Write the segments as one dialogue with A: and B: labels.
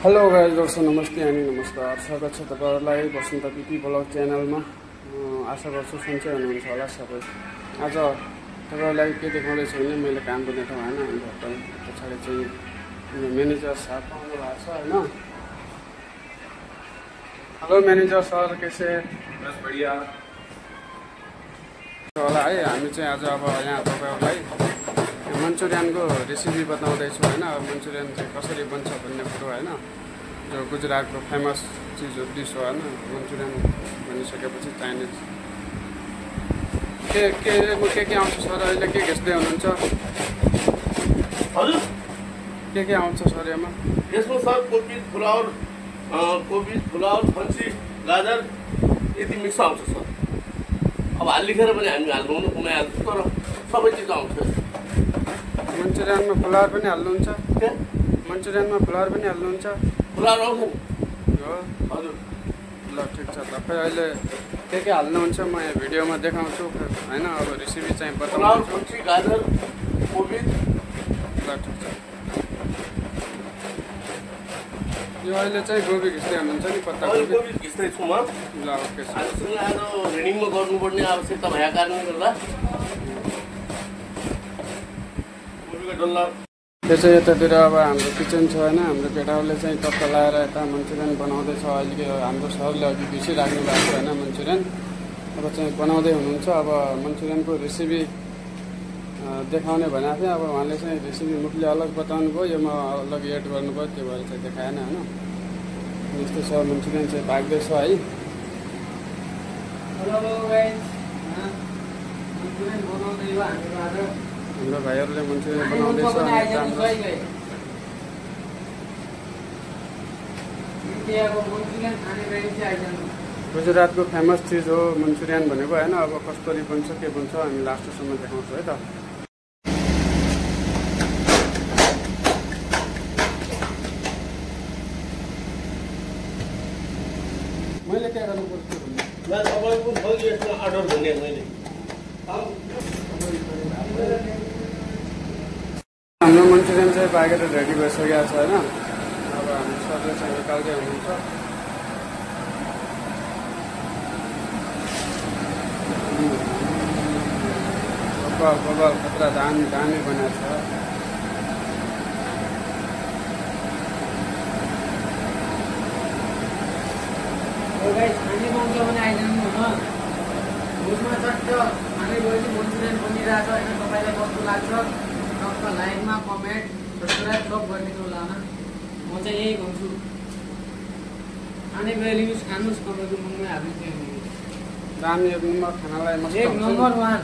A: Hello guys, दर्शक नमस्ते अनि नमस्कार। स्वागत छ तपाईहरुलाई बसन्त पिपी ब्लग च्यानलमा। आशा गर्छु सन्चै हुनुहुन्छ होला सबै। आज तपाईहरुलाई के देखाउँदै छु भने मैले काम गर्ने ठाउँ हैन, हाम्रो होटल पछाडि चाहिँ म्यानेजर साहब आउनु भएको छ हैन। हेलो म्यानेजर सर, कैसे?
B: बस बढ़िया
A: होला है। हामी चाहिँ आज अब यहाँ तपाईहरुलाई मन्चुरियनको रेसिपी बताउँदैछु हैन। मन्चुरियन चाहिँ कसरी बन्छ भन्ने कुरो हैन, जो गुजरातको फेमस चिज हो, डिस हो हैन। मन्चुरियन बनिसकेपछि चाइनिज के आउँछ सर? अहिले के घेस्दै हुनुहुन्छ?
B: हजुर,
A: के आउँछ सर यसमा?
B: यसमा सर कोबी फ्लावर फन्सी गाजर यति मिक्स आउँछ सर। अब हालिखेर पनि हामी हाल्नु कुमाइहाल्छौँ, तर सबै चिज आउँछ।
A: मन्चुरियनमा फ्लावर पनि हाल्नुहुन्छ?
B: के
A: मन्चुरियनमा फ्लावर पनि हाल्नुहुन्छ?
B: फ्लावर आउँछ नि
A: हो
B: हजुर।
A: ल ठिक छ। तपाईँ अहिले के हाल्नुहुन्छ म यहाँ भिडियोमा देखाउँछु हैन। अब रेसिपी चाहिँ
B: फ्लावर
A: बताउँछु।
B: फन्सी गाजर कोबी।
A: ल ठिक छ। यो अहिले चाहिँ गोबी घिस्दै हुनुहुन्छ नि, पत्ता
B: अहिले
A: गोबी?
B: कोबी घिस्दैछु म।
A: ल ओके सर।
B: आजसँग आज रेडिङमा गर्नुपर्ने आवश्यकता भएका कारणले गर्दा कोबीको डल्ला।
A: त्यो चाहिँ यतातिर अब हाम्रो किचन छ होइन। हाम्रो केटाहरूले चाहिँ टक्क लाएर यता मन्चुरियन बनाउँदैछ। अहिले हाम्रो सरले अघि बिर्सिराख्नु भएको छ होइन मन्चुरियन। अब चाहिँ बनाउँदै हुनुहुन्छ। अब मन्चुरियनको रेसिपी देखाउने भनेको थिएँ। अब उहाँले चाहिँ रेसिपी मुखले अलग बताउनु भयो, यो म अलग एड गर्नुभयो, त्यो भएर चाहिँ देखाएन होइन। यस्तो छ, मन्चुरियन चाहिँ पाक्दैछ है। हाम्रो भाइहरूले मन्चुरियन बनाउँदैछ। गुजरातको फेमस चिज हो मन्चुरियन भनेको होइन। अब कसरी बन्छ के बन्छ हामी लास्टसम्म देखाउँछौँ है त। मैले के गर्नु पर्छ भन्ने
B: तपाईँको मैले यसमा अर्डर गर्ने मैले
A: हाम्रो मन्चुरियन चाहिँ पाकेर रेडी भइसकेको छ होइन। अब हाम्रो सरले चाहिँ निकाल्दै हुनुहुन्छ। बबल खतरा दामी बनाएको छ।
C: खाने मान्छे भने आइजानु न। भोजमा चट्ट खाने गएपछि मन्चुरियन बनिरहेछ होइन। तपाईँलाई कस्तो लाग्छ टक्क लाइकमा कमेन्ट सब्सक्राइब सब गरिदिनु होला होइन। म चाहिँ यही भन्छु, खाने गएपछि खानुहोस्, तपाईँको मुखमै हाल्नु।
A: दामी एक नम्बर खानालाई मस्त
C: एक नम्बर 1।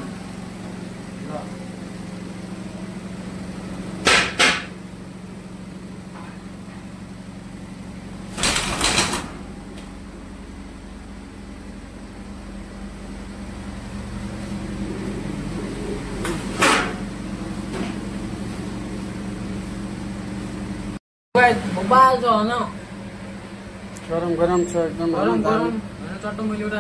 C: बबाल छ होइन,
A: गरम छ एकदम
C: गरम होइन। चट्ट मैले एउटा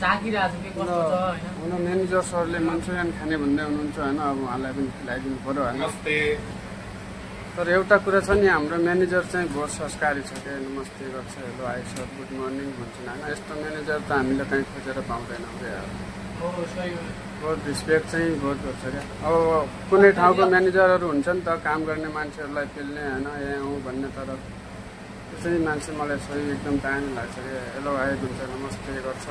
C: चाकिरहेको छु के कस्तो छ होइन।
A: म्यानेजर सरले मन्चुरियन खाने भन्दै हुनुहुन्छ होइन। अब उहाँलाई पनि खुलाइदिनु पऱ्यो होइन। तर एउटा कुरा छ नि, हाम्रो म्यानेजर चाहिँ बहुत संस्कारी छ क्या। नमस्ते गर्छ, hello hi sir, good morning भन्छन् होइन। यस्तो म्यानेजर त हामीले कहीँ खोजेर पाउँदैनौँ क्या। बहुत रिस्पेक्ट चाहिँ बहुत गर्छ क्या। अब कुनै ठाउँको म्यानेजरहरू हुन्छ नि त, काम गर्ने मान्छेहरूलाई पेल्ने होइन, यहाँ हौँ भन्ने। तर त्यो चाहिँ मान्छे मलाई सही एकदम दामी लाग्छ क्या। हेलो हाई भन्छ, नमस्ते गर्छ,